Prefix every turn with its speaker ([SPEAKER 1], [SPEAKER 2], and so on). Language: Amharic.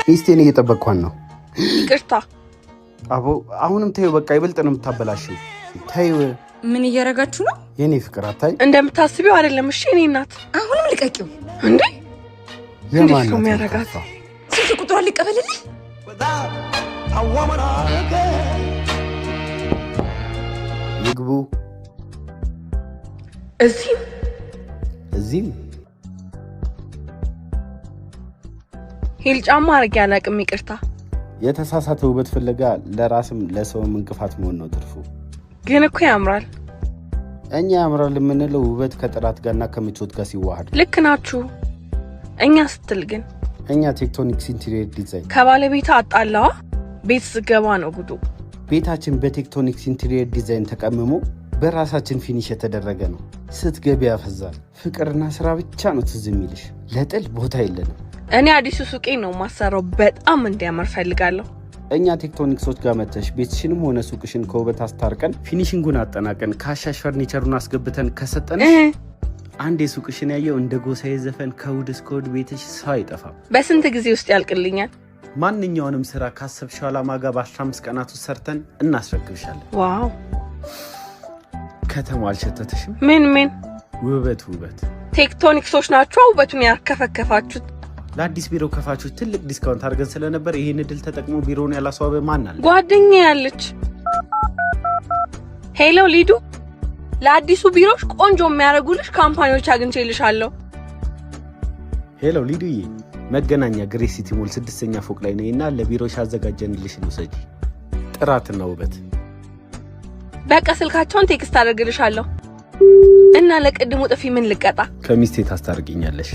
[SPEAKER 1] ሚስቴን እየጠበቅኳን ነው።
[SPEAKER 2] ይቅርታ
[SPEAKER 1] አቦ፣ አሁንም ተይው በቃ ይበልጥ ነው የምታበላሽው። ተይው።
[SPEAKER 2] ምን እያረጋችሁ ነው?
[SPEAKER 1] የኔ ፍቅር አታይ
[SPEAKER 2] እንደምታስቢው አይደለም። እሺ እኔ እናት አሁንም ልቀቂው እንዴ! እንዴት ነው የሚያረጋት? ስልክ ቁጥሯን ልቀበልልኝ?
[SPEAKER 1] ይግቡ። እዚህም
[SPEAKER 2] ሂል ጫማ አድርጌ አላውቅም። ይቅርታ።
[SPEAKER 1] የተሳሳተ ውበት ፍለጋ ለራስም ለሰውም እንቅፋት መሆን ነው ትርፉ።
[SPEAKER 2] ግን እኮ ያምራል።
[SPEAKER 1] እኛ ያምራል የምንለው ውበት ከጥራት ጋርና ከምቾት ጋር ሲዋሃድ።
[SPEAKER 2] ልክ ናችሁ። እኛ ስትል ግን
[SPEAKER 1] እኛ ቴክቶኒክስ ኢንቴሪየር ዲዛይን
[SPEAKER 2] ከባለቤቷ አጣላዋ ቤት ስገባ ነው ጉዱ።
[SPEAKER 1] ቤታችን በቴክቶኒክስ ኢንቴሪየር ዲዛይን ተቀምሞ በራሳችን ፊኒሽ የተደረገ ነው። ስትገቢ ያፈዛል። ፍቅርና ስራ ብቻ ነው ትዝ የሚልሽ። ለጥል ቦታ የለንም።
[SPEAKER 2] እኔ አዲሱ ሱቄ ነው ማሰራው። በጣም እንዲያምር ፈልጋለሁ።
[SPEAKER 1] እኛ ቴክቶኒክሶች ጋር መተሽ ቤትሽንም ሆነ ሱቅሽን ከውበት አስታርቀን ፊኒሺንጉን አጠናቀን ካሻሽ ፈርኒቸሩን አስገብተን ከሰጠንሽ አንዴ ሱቅሽን ያየው እንደ ጎሳዬ ዘፈን ከውድ እስከ ውድ ቤትሽ ሰው አይጠፋም።
[SPEAKER 2] በስንት ጊዜ ውስጥ ያልቅልኛል?
[SPEAKER 1] ማንኛውንም ስራ ካሰብሽው ዓላማ ጋር በ15 ቀናት ውስጥ ሰርተን እናስረክብሻለን።
[SPEAKER 2] ዋው!
[SPEAKER 1] ከተማው አልሸተተሽም?
[SPEAKER 2] ምን
[SPEAKER 1] ውበት
[SPEAKER 2] ቴክቶኒክሶች ናቸው ውበቱን ያከፈከፋችሁት።
[SPEAKER 1] ለአዲስ ቢሮ ከፋቾች ትልቅ ዲስካውንት አድርገን ስለነበር ይሄን እድል ተጠቅሞ ቢሮውን ያላስዋበ ማን አለ?
[SPEAKER 2] ጓደኛዬ ያለች። ሄሎ ሊዱ፣ ለአዲሱ ቢሮሽ ቆንጆ የሚያደርጉልሽ ካምፓኒዎች አግኝቼልሻለሁ።
[SPEAKER 1] ሄሎ ሊዱዬ፣ መገናኛ ግሬስ ሲቲ ሞል 6ኛ ፎቅ ላይ ነኝና ለቢሮሽ አዘጋጀንልሽ ነው። ሰጂ ጥራትና ውበት።
[SPEAKER 2] በቃ ስልካቸውን ቴክስት አደርግልሻለሁ። እና ለቅድሙ ጥፊ ምን ልቀጣ?
[SPEAKER 1] ከሚስቴ ታስታርቂኛለሽ።